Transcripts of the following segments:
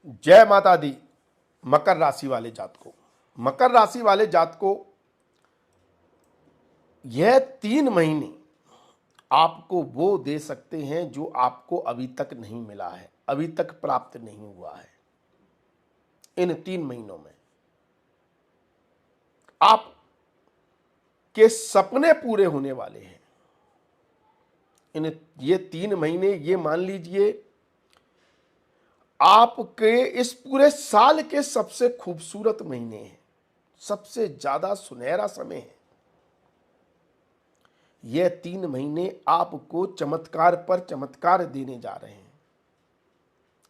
जय माता दी। मकर राशि वाले जातकों, मकर राशि वाले जातकों, यह 3 महीने आपको वो दे सकते हैं जो आपको अभी तक नहीं मिला है, अभी तक प्राप्त नहीं हुआ है। इन 3 महीनों में आप के सपने पूरे होने वाले हैं। ये 3 महीने, ये मान लीजिए आपके इस पूरे साल के सबसे खूबसूरत महीने हैं, सबसे ज्यादा सुनहरा समय है। यह 3 महीने आपको चमत्कार पर चमत्कार देने जा रहे हैं।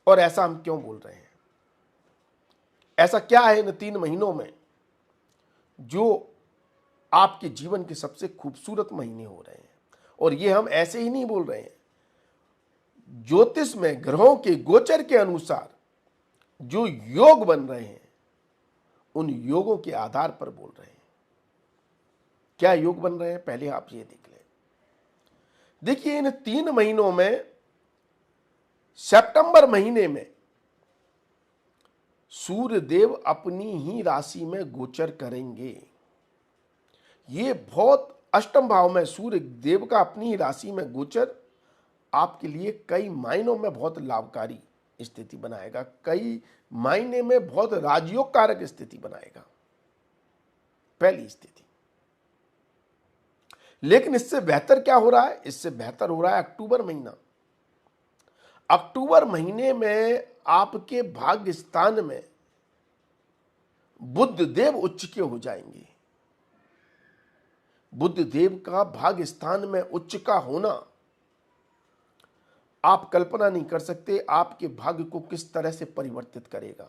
और ऐसा हम क्यों बोल रहे हैं? ऐसा क्या है इन 3 महीनों में जो आपके जीवन के सबसे खूबसूरत महीने हो रहे हैं? और ये हम ऐसे ही नहीं बोल रहे हैं, ज्योतिष में ग्रहों के गोचर के अनुसार जो योग बन रहे हैं उन योगों के आधार पर बोल रहे हैं। क्या योग बन रहे हैं, पहले आप ये देख लें। देखिए, इन 3 महीनों में सितंबर महीने में सूर्य देव अपनी ही राशि में गोचर करेंगे। ये बहुत अष्टम भाव में सूर्य देव का अपनी ही राशि में गोचर आपके लिए कई मायनों में बहुत लाभकारी स्थिति बनाएगा, कई मायने में बहुत राजयोग कारक स्थिति बनाएगा, पहली स्थिति। लेकिन इससे बेहतर क्या हो रहा है? इससे बेहतर हो रहा है अक्टूबर महीना। अक्टूबर महीने में आपके भाग्य स्थान में बुध देव उच्च के हो जाएंगे। बुध देव का भाग्य स्थान में उच्च का होना आप कल्पना नहीं कर सकते आपके भाग्य को किस तरह से परिवर्तित करेगा,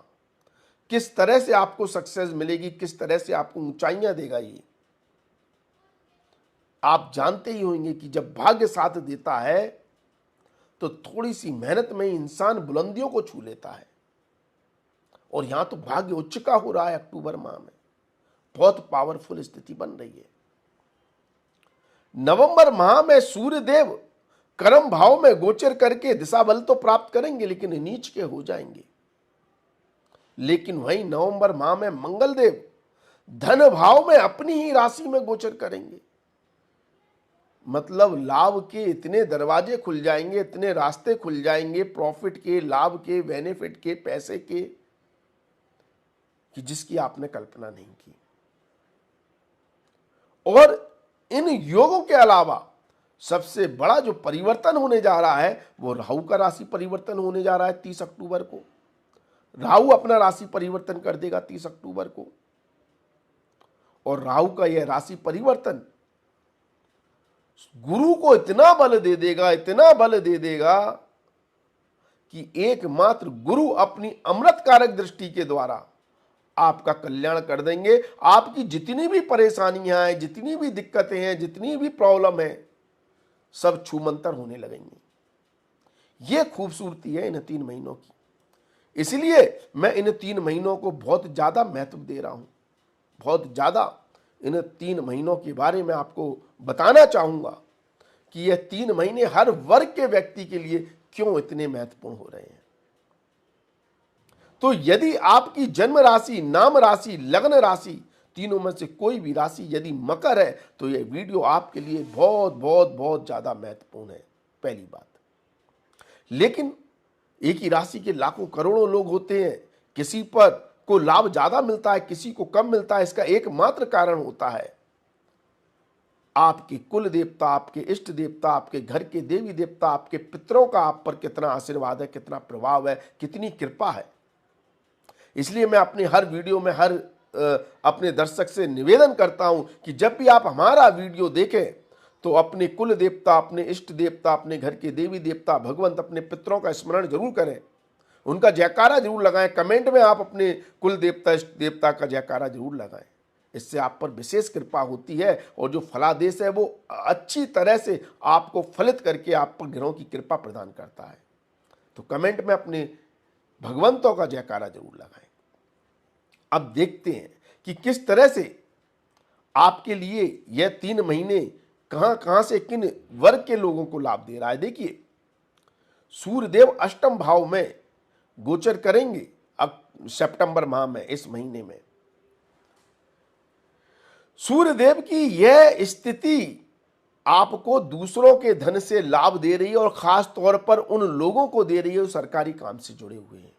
किस तरह से आपको सक्सेस मिलेगी, किस तरह से आपको ऊंचाइयां देगा। ये आप जानते ही होंगे कि जब भाग्य साथ देता है तो थोड़ी सी मेहनत में इंसान बुलंदियों को छू लेता है। और यहां तो भाग्य उच्च का हो रहा है अक्टूबर माह में, बहुत पावरफुल स्थिति बन रही है। नवंबर माह में सूर्य देव कर्म भाव में गोचर करके दिशा बल तो प्राप्त करेंगे लेकिन नीच के हो जाएंगे। लेकिन वहीं नवंबर माह में मंगल देव धन भाव में अपनी ही राशि में गोचर करेंगे। मतलब लाभ के इतने दरवाजे खुल जाएंगे, इतने रास्ते खुल जाएंगे प्रॉफिट के, लाभ के, बेनिफिट के, पैसे के, कि जिसकी आपने कल्पना नहीं की। और इन योगों के अलावा सबसे बड़ा जो परिवर्तन होने जा रहा है वो राहु का राशि परिवर्तन होने जा रहा है 30 अक्टूबर को। राहु अपना राशि परिवर्तन कर देगा 30 अक्टूबर को। और राहु का यह राशि परिवर्तन गुरु को इतना बल दे देगा, इतना बल दे देगा कि एकमात्र गुरु अपनी अमृतकारक दृष्टि के द्वारा आपका कल्याण कर देंगे। आपकी जितनी भी परेशानियां हैं, जितनी भी दिक्कतें हैं, जितनी भी प्रॉब्लम है, सब छूमंतर होने लगेंगी। यह खूबसूरती है इन 3 महीनों की। इसलिए मैं इन 3 महीनों को बहुत ज्यादा महत्व दे रहा हूं, बहुत ज्यादा इन 3 महीनों के बारे में आपको बताना चाहूंगा कि यह 3 महीने हर वर्ग के व्यक्ति के लिए क्यों इतने महत्वपूर्ण हो रहे हैं। तो यदि आपकी जन्म राशि, नाम राशि, लग्न राशि, तीनों में से कोई भी राशि यदि मकर है तो यह वीडियो आपके लिए बहुत बहुत बहुत ज्यादा महत्वपूर्ण है, पहली बात। लेकिन एक ही राशि के लाखों करोड़ों लोग होते हैं, किसी पर को लाभ ज्यादा मिलता है, किसी को कम मिलता है। इसका एकमात्र कारण होता है आपके कुल देवता, आपके इष्ट देवता, आपके घर के देवी देवता, आपके पितरों का आप पर कितना आशीर्वाद है, कितना प्रभाव है, कितनी कृपा है। इसलिए मैं अपने हर वीडियो में हर अपने दर्शक से निवेदन करता हूं कि जब भी आप हमारा वीडियो देखें तो अपने कुल देवता, अपने इष्ट देवता, अपने घर के देवी देवता, भगवंत, अपने पितरों का स्मरण जरूर करें, उनका जयकारा जरूर लगाएं। कमेंट में आप अपने कुल देवता, इष्ट देवता का जयकारा जरूर लगाएं। इससे आप पर विशेष कृपा होती है और जो फलादेश है वो अच्छी तरह से आपको फलित करके आप पर ग्रहों की कृपा प्रदान करता है। तो कमेंट में अपने भगवंतों का जयकारा जरूर लगाएं। अब देखते हैं कि किस तरह से आपके लिए यह 3 महीने कहां कहां से किन वर्ग के लोगों को लाभ दे रहा है। देखिए, सूर्यदेव अष्टम भाव में गोचर करेंगे अब सितंबर माह में, इस महीने में। सूर्यदेव की यह स्थिति आपको दूसरों के धन से लाभ दे रही है और खास तौर पर उन लोगों को दे रही है जो सरकारी काम से जुड़े हुए हैं।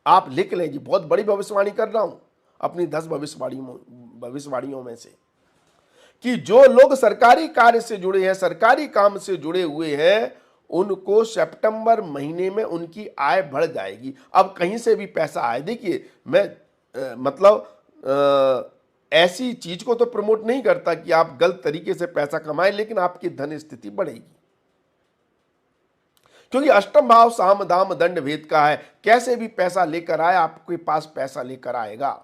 आप लिख लें जी, बहुत बड़ी भविष्यवाणी कर रहा हूं अपनी 10 भविष्यवाणियों में से, कि जो लोग सरकारी कार्य से जुड़े हैं, सरकारी काम से जुड़े हुए हैं, उनको सितंबर महीने में उनकी आय बढ़ जाएगी। अब कहीं से भी पैसा आए, देखिए मैं ऐसी चीज को तो प्रमोट नहीं करता कि आप गलत तरीके से पैसा कमाएं, लेकिन आपकी धन स्थिति बढ़ेगी, क्योंकि अष्टम भाव साम दाम दंड भेद का है। कैसे भी पैसा लेकर आए, आपके पास पैसा लेकर आएगा।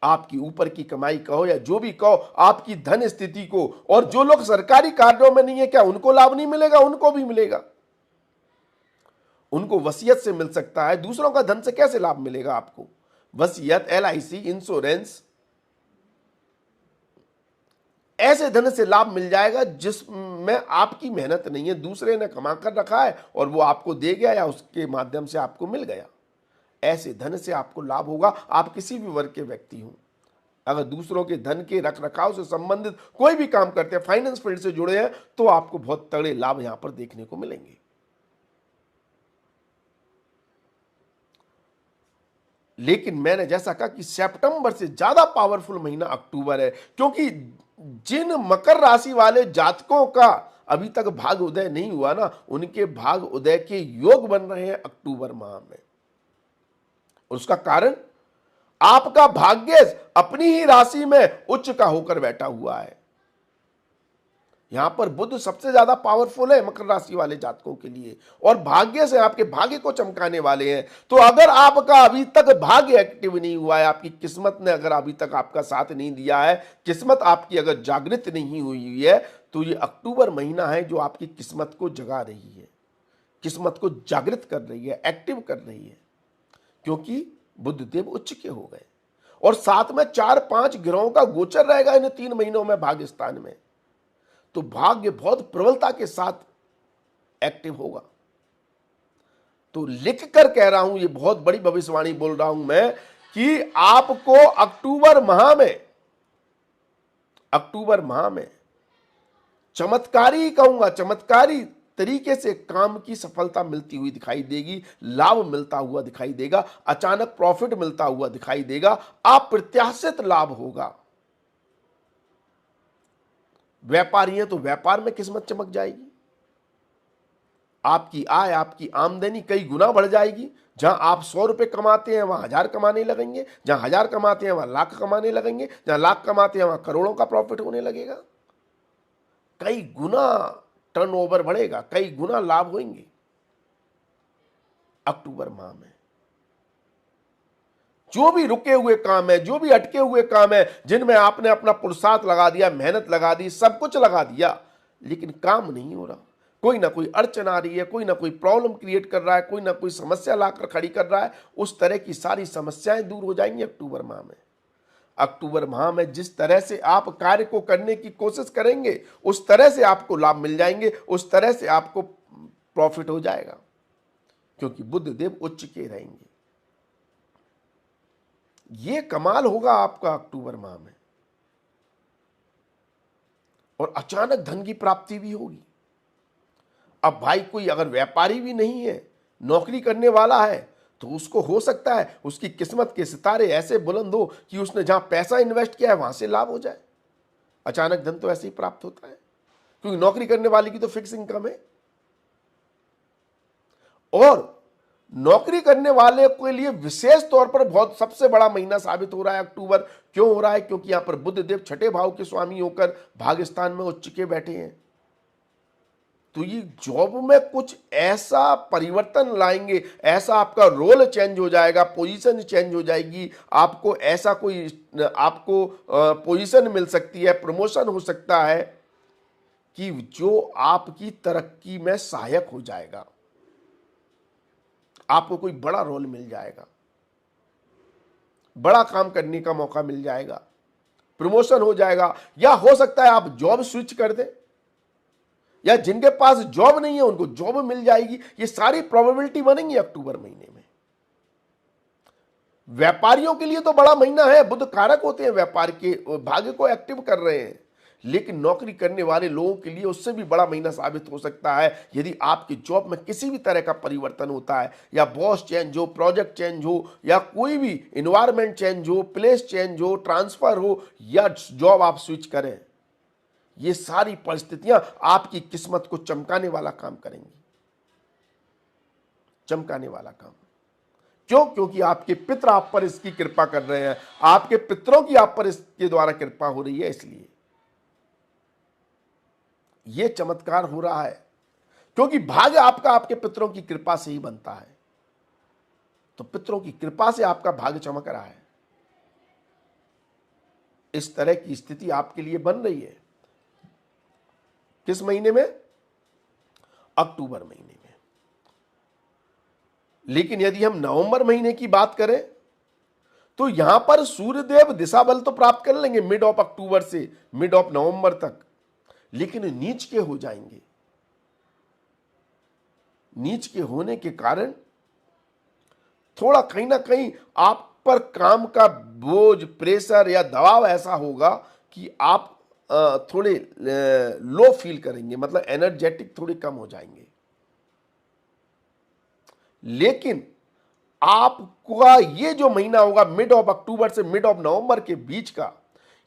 आपकी ऊपर की कमाई कहो या जो भी कहो, आपकी धन स्थिति को, और जो लोग सरकारी कार्यों में नहीं है, क्या उनको लाभ नहीं मिलेगा? उनको भी मिलेगा। उनको वसीयत से मिल सकता है। दूसरों का धन से कैसे लाभ मिलेगा आपको? वसीयत, LIC, इंश्योरेंस, ऐसे धन से लाभ मिल जाएगा जिसमें आपकी मेहनत नहीं है, दूसरे ने कमा कर रखा है और वो आपको दे गया या उसके माध्यम से आपको मिल गया। ऐसे धन से आपको लाभ होगा। आप किसी भी वर्ग के व्यक्ति हो, अगर दूसरों के धन के रख रखाव से संबंधित कोई भी काम करते हैं, फाइनेंस फील्ड से जुड़े हैं, तो आपको बहुत तगड़े लाभ यहां पर देखने को मिलेंगे। लेकिन मैंने जैसा कहा कि सितंबर से ज्यादा पावरफुल महीना अक्टूबर है, क्योंकि जिन मकर राशि वाले जातकों का अभी तक भाग उदय नहीं हुआ ना, उनके भाग उदय के योग बन रहे हैं अक्टूबर माह में। उसका कारण, आपका भाग्य अपनी ही राशि में उच्च का होकर बैठा हुआ है। यहां पर बुध सबसे ज्यादा पावरफुल है मकर राशि वाले जातकों के लिए, और भाग्य से आपके भाग्य को चमकाने वाले हैं। तो अगर आपका अभी तक भाग्य एक्टिव नहीं हुआ है, आपकी किस्मत ने अगर अभी तक आपका साथ नहीं दिया है, किस्मत आपकी अगर जागृत नहीं हुई है, तो ये अक्टूबर महीना है जो आपकी किस्मत को जगा रही है, किस्मत को जागृत कर रही है, एक्टिव कर रही है, क्योंकि बुध देव उच्च के हो गए और साथ में 4-5 ग्रहों का गोचर रहेगा इन 3 महीनों में भाग्य स्थान में। तो भाग्य बहुत प्रबलता के साथ एक्टिव होगा। तो लिख कर कह रहा हूं, ये बहुत बड़ी भविष्यवाणी बोल रहा हूं मैं, कि आपको अक्टूबर माह में चमत्कारी कहूंगा, चमत्कारी तरीके से काम की सफलता मिलती हुई दिखाई देगी, लाभ मिलता हुआ दिखाई देगा, अचानक प्रॉफिट मिलता हुआ दिखाई देगा, अप्रत्याशित लाभ होगा। व्यापारी हैं तो व्यापार में किस्मत चमक जाएगी, आपकी आय, आपकी आमदनी कई गुना बढ़ जाएगी। जहां आप 100 रुपए कमाते हैं वहां 1000 कमाने लगेंगे, जहां 1000 कमाते हैं वहां लाख कमाने लगेंगे, जहां लाख कमाते हैं वहां करोड़ों का प्रॉफिट होने लगेगा। कई गुना टर्नओवर बढ़ेगा, कई गुना लाभ होंगे अक्टूबर माह में। जो भी रुके हुए काम है, जो भी अटके हुए काम है, जिनमें आपने अपना पुरुषार्थ लगा दिया, मेहनत लगा दी, सब कुछ लगा दिया, लेकिन काम नहीं हो रहा, कोई ना कोई अड़चन आ रही है, कोई ना कोई प्रॉब्लम क्रिएट कर रहा है, कोई ना कोई समस्या लाकर खड़ी कर रहा है, उस तरह की सारी समस्याएं दूर हो जाएंगी अक्टूबर माह में। अक्टूबर माह में जिस तरह से आप कार्य को करने की कोशिश करेंगे, उस तरह से आपको लाभ मिल जाएंगे, उस तरह से आपको प्रॉफिट हो जाएगा, क्योंकि बुध देव उच्च के रहेंगे। ये कमाल होगा आपका अक्टूबर माह में, और अचानक धन की प्राप्ति भी होगी। अब भाई कोई अगर व्यापारी भी नहीं है, नौकरी करने वाला है, तो उसको हो सकता है उसकी किस्मत के सितारे ऐसे बुलंद हो कि उसने जहां पैसा इन्वेस्ट किया है वहां से लाभ हो जाए। अचानक धन तो ऐसे ही प्राप्त होता है, क्योंकि नौकरी करने वाले की तो फिक्स इनकम है। और नौकरी करने वाले के लिए विशेष तौर पर बहुत सबसे बड़ा महीना साबित हो रहा है अक्टूबर। क्यों हो रहा है? क्योंकि यहां पर बुध देव छठे भाव के स्वामी होकर भाग्यस्थान में उच्च के बैठे हैं। तो ये जॉब में कुछ ऐसा परिवर्तन लाएंगे, ऐसा आपका रोल चेंज हो जाएगा, पोजीशन चेंज हो जाएगी, आपको ऐसा कोई आपको पोजीशन मिल सकती है, प्रमोशन हो सकता है कि जो आपकी तरक्की में सहायक हो जाएगा। आपको कोई बड़ा रोल मिल जाएगा, बड़ा काम करने का मौका मिल जाएगा, प्रमोशन हो जाएगा, या हो सकता है आप जॉब स्विच कर दें, या जिनके पास जॉब नहीं है उनको जॉब मिल जाएगी। ये सारी प्रोबेबिलिटी बनेंगी अक्टूबर महीने में। व्यापारियों के लिए तो बड़ा महीना है, बुध कारक होते हैं, व्यापार के भाग्य को एक्टिव कर रहे हैं, लेकिन नौकरी करने वाले लोगों के लिए उससे भी बड़ा महीना साबित हो सकता है यदि आपकी जॉब में किसी भी तरह का परिवर्तन होता है, या बॉस चेंज हो, प्रोजेक्ट चेंज हो, या कोई भी इन्वायरमेंट चेंज हो, प्लेस चेंज हो, ट्रांसफर हो, या जॉब आप स्विच करें। ये सारी परिस्थितियां आपकी किस्मत को चमकाने वाला काम करेंगी, चमकाने वाला काम। क्यों? क्योंकि आपके पितर आप पर इसकी कृपा कर रहे हैं, आपके पितरों की आप पर इसके द्वारा कृपा हो रही है, इसलिए यह चमत्कार हो रहा है। क्योंकि भाग्य आपका आपके पितरों की कृपा से ही बनता है, तो पितरों की कृपा से आपका भाग्य चमक रहा है। इस तरह की स्थिति आपके लिए बन रही है। किस महीने में? अक्टूबर महीने में। लेकिन यदि हम नवंबर महीने की बात करें तो यहां पर सूर्यदेव दिशा बल तो प्राप्त कर लेंगे मिड ऑफ अक्टूबर से मिड ऑफ नवंबर तक, लेकिन नीच के हो जाएंगे। नीच के होने के कारण थोड़ा कहीं ना कहीं आप पर काम का बोझ, प्रेशर या दबाव ऐसा होगा कि आप थोड़े लो फील करेंगे, मतलब एनर्जेटिक थोड़े कम हो जाएंगे। लेकिन आपका ये जो महीना होगा मिड ऑफ अक्टूबर से मिड ऑफ नवंबर के बीच का,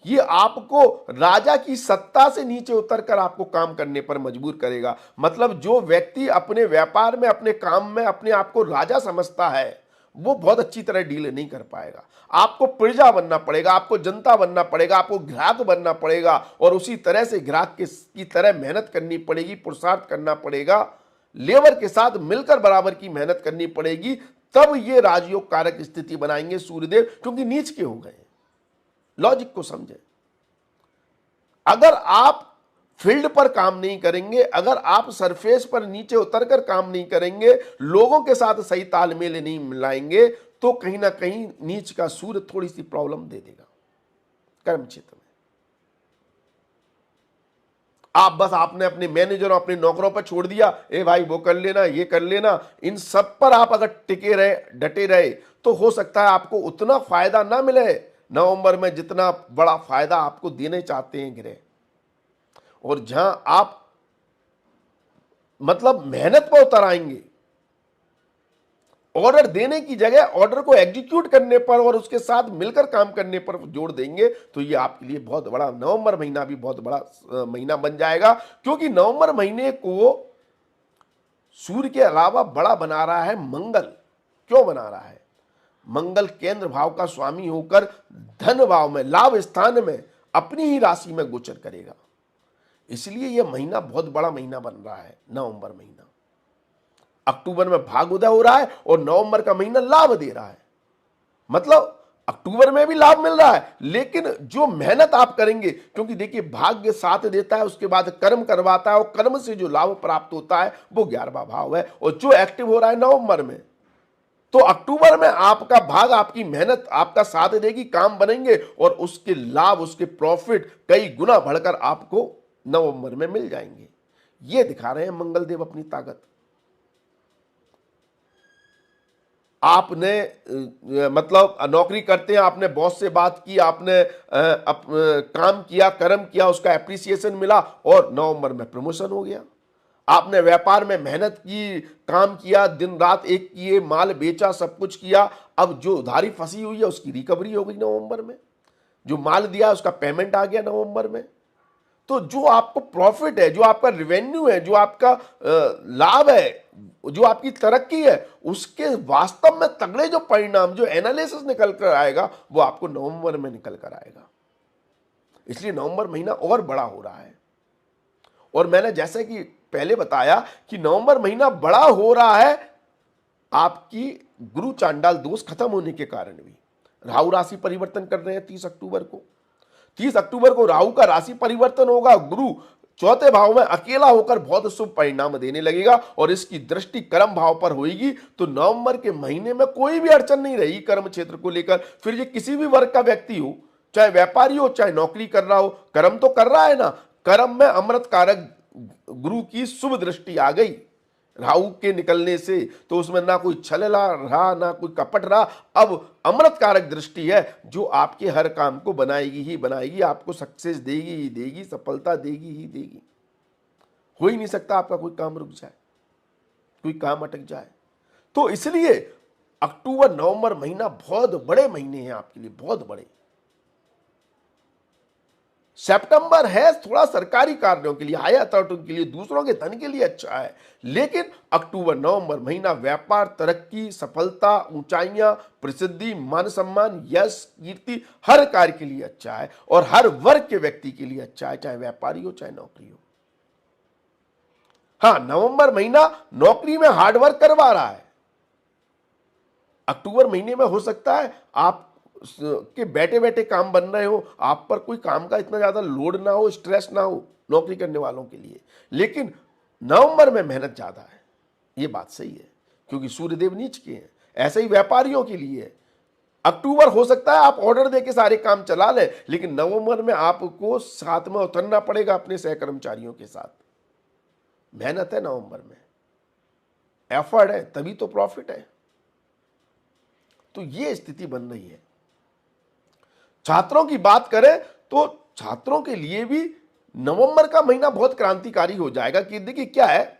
ये आपको राजा की सत्ता से नीचे उतरकर आपको काम करने पर मजबूर करेगा। मतलब जो व्यक्ति अपने व्यापार में, अपने काम में अपने आप को राजा समझता है, वो बहुत अच्छी तरह डील नहीं कर पाएगा। आपको प्रजा बनना पड़ेगा, आपको जनता बनना पड़ेगा, आपको ग्राहक बनना पड़ेगा, और उसी तरह से ग्राहक की तरह मेहनत करनी पड़ेगी, पुरुषार्थ करना पड़ेगा, लेबर के साथ मिलकर बराबर की मेहनत करनी पड़ेगी। तब ये राजयोग कारक स्थिति बनाएंगे सूर्यदेव, क्योंकि नीच के हो गए। लॉजिक को समझें। अगर आप फील्ड पर काम नहीं करेंगे, अगर आप सरफेस पर नीचे उतरकर काम नहीं करेंगे, लोगों के साथ सही तालमेल नहीं मिलाएंगे, तो कहीं ना कहीं नीच का सूर्य थोड़ी सी प्रॉब्लम दे देगा कर्म क्षेत्र में। आप बस आपने अपने मैनेजर और अपने नौकरों पर छोड़ दिया, ए भाई वो कर लेना, ये कर लेना, इन सब पर आप अगर टिके रहे, डटे रहे, तो हो सकता है आपको उतना फायदा ना मिले नवंबर में जितना बड़ा फायदा आपको देने चाहते हैं ग्रह। और जहां आप मतलब मेहनत पर उतर आएंगे, ऑर्डर देने की जगह ऑर्डर को एग्जीक्यूट करने पर और उसके साथ मिलकर काम करने पर जोर देंगे, तो ये आपके लिए बहुत बड़ा, नवंबर महीना भी बहुत बड़ा महीना बन जाएगा। क्योंकि नवंबर महीने को सूर्य के अलावा बड़ा बना रहा है मंगल। क्यों बना रहा है? मंगल केंद्र भाव का स्वामी होकर धन भाव में, लाभ स्थान में, अपनी ही राशि में गोचर करेगा। इसलिए यह महीना बहुत बड़ा महीना बन रहा है नवंबर महीना। अक्टूबर में भाग उदय हो रहा है और नवंबर का महीना लाभ दे रहा है। मतलब अक्टूबर में भी लाभ मिल रहा है, लेकिन जो मेहनत आप करेंगे, क्योंकि देखिए भाग्य साथ देता है, उसके बाद कर्म करवाता है, और कर्म से जो लाभ प्राप्त होता है वो 11वां भाव है, और जो एक्टिव हो रहा है नवंबर में। तो अक्टूबर में आपका भाग, आपकी मेहनत आपका साथ देगी, काम बनेंगे, और उसके लाभ, उसके प्रॉफिट कई गुना बढ़कर आपको नवंबर में मिल जाएंगे। ये दिखा रहे हैं मंगलदेव अपनी ताकत। आपने मतलब नौकरी करते हैं, आपने बॉस से बात की, आपने काम किया, कर्म किया, उसका एप्रिसिएशन मिला, और नवंबर में प्रमोशन हो गया। आपने व्यापार में मेहनत की, काम किया, दिन रात एक किए, माल बेचा, सब कुछ किया, अब जो उधारी फंसी हुई है उसकी रिकवरी हो गई नवंबर में, जो माल दिया उसका पेमेंट आ गया नवंबर में। तो जो आपको प्रॉफिट है, जो आपका रेवेन्यू है, जो आपका लाभ है, जो आपकी तरक्की है, उसके वास्तव में तगड़े जो परिणाम, जो एनालिसिस निकल कर आएगा, वो आपको नवंबर में निकल कर आएगा। इसलिए नवंबर महीना और बड़ा हो रहा है। और मैंने जैसे कि पहले बताया कि नवंबर महीना बड़ा हो रहा है आपकी गुरु चांडाल दोष खत्म होने के कारण भी। राहु राशि परिवर्तन कर रहे हैं 30 अक्टूबर को। 30 अक्टूबर को राहु का राशि परिवर्तन होगा। गुरु चौथे भाव में अकेला होकर बहुत शुभ परिणाम देने लगेगा, और इसकी दृष्टि कर्म भाव पर होगी। तो नवंबर के महीने में कोई भी अड़चन नहीं रहेगी कर्म क्षेत्र को लेकर। फिर ये किसी भी वर्ग का व्यक्ति हो, चाहे व्यापारी हो, चाहे नौकरी कर रहा हो, कर्म तो कर रहा है ना। कर्म में अमृत कारक गुरु की शुभ दृष्टि आ गई राहु के निकलने से, तो उसमें ना कोई छल रहा ना कोई कपट रहा। अब अमृतकारक दृष्टि है जो आपके हर काम को बनाएगी ही बनाएगी, आपको सक्सेस देगी ही देगी, सफलता देगी ही देगी। हो ही नहीं सकता आपका कोई काम रुक जाए, कोई काम अटक जाए। तो इसलिए अक्टूबर नवंबर महीना बहुत बड़े महीने हैं आपके लिए, बहुत बड़े। सितंबर है थोड़ा सरकारी कार्यों के लिए, हाई अथॉरिटी के लिए, दूसरों के धन के लिए अच्छा है। लेकिन अक्टूबर नवंबर महीना व्यापार, तरक्की, सफलता, ऊंचाइयां, प्रसिद्धि, मान सम्मान, यश, कीर्ति, हर कार्य के लिए अच्छा है और हर वर्ग के व्यक्ति के लिए अच्छा है, चाहे व्यापारी हो चाहे नौकरी हो। हाँ, नवंबर महीना नौकरी में हार्डवर्क करवा रहा है। अक्टूबर महीने में हो सकता है आप के बैठे बैठे काम बन रहे हो, आप पर कोई काम का इतना ज्यादा लोड ना हो, स्ट्रेस ना हो नौकरी करने वालों के लिए। लेकिन नवंबर में मेहनत ज्यादा है, ये बात सही है, क्योंकि सूर्यदेव नीच के हैं। ऐसे ही व्यापारियों के लिए है। अक्टूबर हो सकता है आप ऑर्डर देके सारे काम चला लें, लेकिन नवंबर में आपको साथ में उतरना पड़ेगा अपने सहकर्मचारियों के साथ। मेहनत है नवंबर में, एफर्ट है, तभी तो प्रॉफिट है। तो ये स्थिति बन रही है। छात्रों की बात करें तो छात्रों के लिए भी नवंबर का महीना बहुत क्रांतिकारी हो जाएगा। कि देखिए क्या है,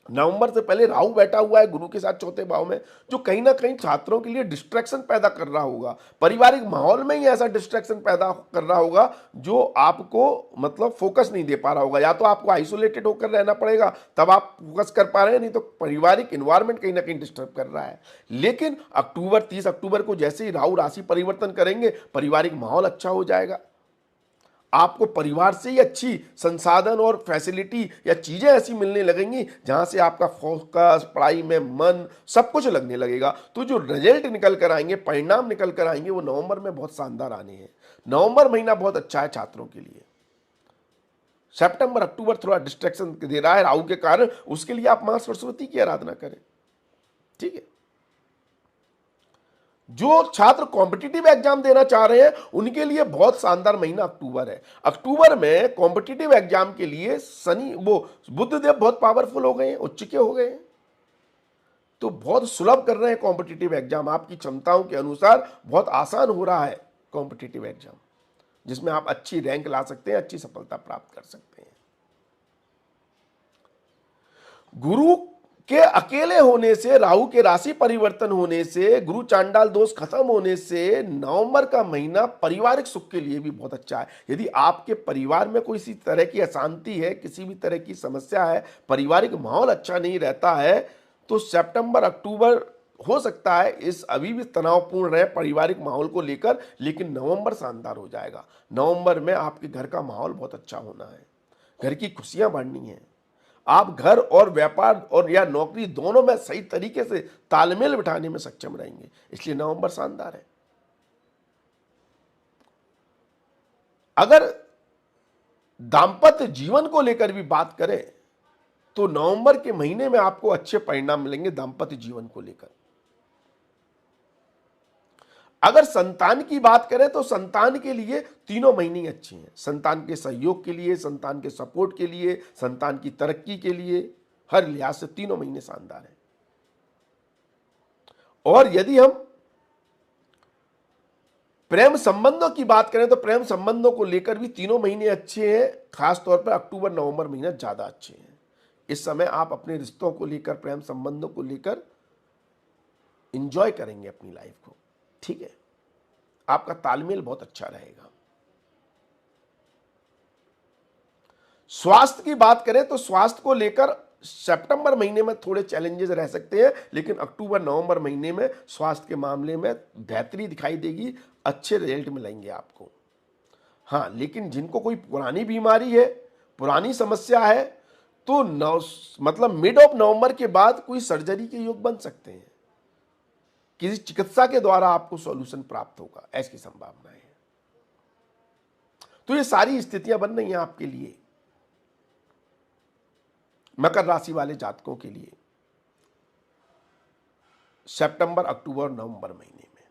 नवंबर से पहले राहु बैठा हुआ है गुरु के साथ चौथे भाव में, जो कहीं ना कहीं छात्रों के लिए डिस्ट्रैक्शन पैदा कर रहा होगा। पारिवारिक माहौल में ही ऐसा डिस्ट्रैक्शन पैदा कर रहा होगा जो आपको मतलब फोकस नहीं दे पा रहा होगा। या तो आपको आइसोलेटेड होकर रहना पड़ेगा, तब आप फोकस कर पा रहे हैं, नहीं तो पारिवारिक इन्वायरमेंट कहीं ना कहीं डिस्टर्ब कर रहा है। लेकिन 30 अक्टूबर को जैसे ही राहु राशि परिवर्तन करेंगे, पारिवारिक माहौल अच्छा हो जाएगा। आपको परिवार से ही अच्छी संसाधन और फैसिलिटी या चीजें ऐसी मिलने लगेंगी जहां से आपका फोकस, पढ़ाई में मन, सब कुछ लगने लगेगा। तो जो रिजल्ट निकल कर आएंगे, परिणाम निकल कर आएंगे, वो नवंबर में बहुत शानदार आने हैं। नवंबर महीना बहुत अच्छा है छात्रों के लिए। सितंबर अक्टूबर थोड़ा डिस्ट्रैक्शन दे रहा है राहु के कारण, उसके लिए आप मां सरस्वती की आराधना करें, ठीक है। जो छात्र कॉम्पिटिटिव एग्जाम देना चाह रहे हैं उनके लिए बहुत शानदार महीना अक्टूबर है। अक्टूबर में कॉम्पिटिटिव एग्जाम के लिए शनि बुध देव बहुत पावरफुल हो गए हैं, उच्च के हो गए हैं, तो बहुत सुलभ कर रहे हैं कॉम्पिटिटिव एग्जाम। आपकी क्षमताओं के अनुसार बहुत आसान हो रहा है कॉम्पिटिटिव एग्जाम, जिसमें आप अच्छी रैंक ला सकते हैं, अच्छी सफलता प्राप्त कर सकते हैं। गुरु के अकेले होने से, राहु के राशि परिवर्तन होने से, गुरु चांडाल दोष खत्म होने से नवंबर का महीना पारिवारिक सुख के लिए भी बहुत अच्छा है। यदि आपके परिवार में कोई सी तरह की अशांति है, किसी भी तरह की समस्या है, पारिवारिक माहौल अच्छा नहीं रहता है, तो सितंबर अक्टूबर हो सकता है इस अभी भी तनावपूर्ण रहे पारिवारिक माहौल को लेकर, लेकिन नवंबर शानदार हो जाएगा। नवंबर में आपके घर का माहौल बहुत अच्छा होना है, घर की खुशियां बढ़नी है। आप घर और व्यापार और या नौकरी दोनों में सही तरीके से तालमेल बिठाने में सक्षम रहेंगे, इसलिए नवंबर शानदार है। अगर दांपत्य जीवन को लेकर भी बात करें तो नवंबर के महीने में आपको अच्छे परिणाम मिलेंगे दांपत्य जीवन को लेकर। अगर संतान की बात करें तो संतान के लिए तीनों महीने अच्छे हैं। संतान के सहयोग के लिए, संतान के सपोर्ट के लिए, संतान की तरक्की के लिए, हर लिहाज से तीनों महीने शानदार हैं। और यदि हम प्रेम संबंधों की बात करें तो प्रेम संबंधों को लेकर भी तीनों महीने अच्छे हैं। खासतौर पर अक्टूबर नवंबर महीना ज्यादा अच्छे हैं। इस समय आप अपने रिश्तों को लेकर, प्रेम संबंधों को लेकर एंजॉय करेंगे अपनी लाइफ को, ठीक है। आपका तालमेल बहुत अच्छा रहेगा। स्वास्थ्य की बात करें तो स्वास्थ्य को लेकर सितंबर महीने में थोड़े चैलेंजेस रह सकते हैं, लेकिन अक्टूबर नवंबर महीने में स्वास्थ्य के मामले में बेहतरी दिखाई देगी, अच्छे रिजल्ट मिलेंगे आपको। हाँ, लेकिन जिनको कोई पुरानी बीमारी है, पुरानी समस्या है, तो मतलब मिड ऑफ नवंबर के बाद कोई सर्जरी के योग बन सकते हैं। किसी चिकित्सा के द्वारा आपको सॉल्यूशन प्राप्त होगा, ऐसी संभावना है। तो ये सारी स्थितियां बन रही हैं आपके लिए, मकर राशि वाले जातकों के लिए सितंबर अक्टूबर नवंबर महीने में।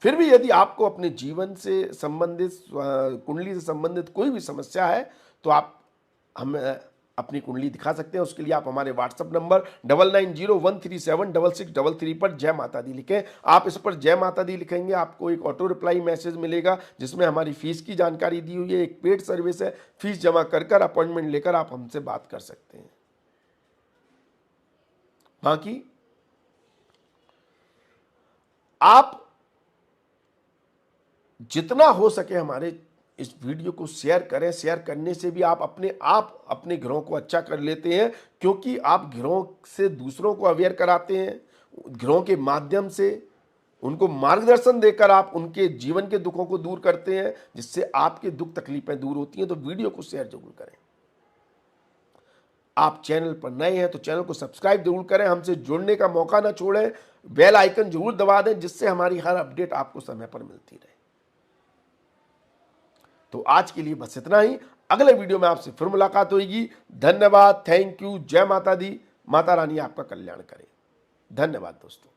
फिर भी यदि आपको अपने जीवन से संबंधित, कुंडली से संबंधित कोई भी समस्या है तो आप हमें अपनी कुंडली दिखा सकते हैं। उसके लिए आप हमारे व्हाट्सएप नंबर 9901376633 पर जय माता दी लिखें। आप इस पर जय माता दी लिखेंगे, आपको एक ऑटो रिप्लाई मैसेज मिलेगा जिसमें हमारी फीस की जानकारी दी हुई है। एक पेड सर्विस है, फीस जमा कर अपॉइंटमेंट लेकर आप हमसे बात कर सकते हैं। बाकी आप जितना हो सके हमारे इस वीडियो को शेयर करें। शेयर करने से भी आप अपने ग्रहों को अच्छा कर लेते हैं, क्योंकि आप ग्रहों से दूसरों को अवेयर कराते हैं। ग्रहों के माध्यम से उनको मार्गदर्शन देकर आप उनके जीवन के दुखों को दूर करते हैं, जिससे आपके दुख तकलीफें दूर होती हैं। तो वीडियो को शेयर जरूर करें। आप चैनल पर नए हैं तो चैनल को सब्सक्राइब जरूर करें, हमसे जुड़ने का मौका ना छोड़ें, बेल आइकन जरूर दबा दें, जिससे हमारी हर अपडेट आपको समय पर मिलती रहे। तो आज के लिए बस इतना ही। अगले वीडियो में आपसे फिर मुलाकात होगी। धन्यवाद, थैंक यू, जय माता दी। माता रानी आपका कल्याण करे। धन्यवाद दोस्तों।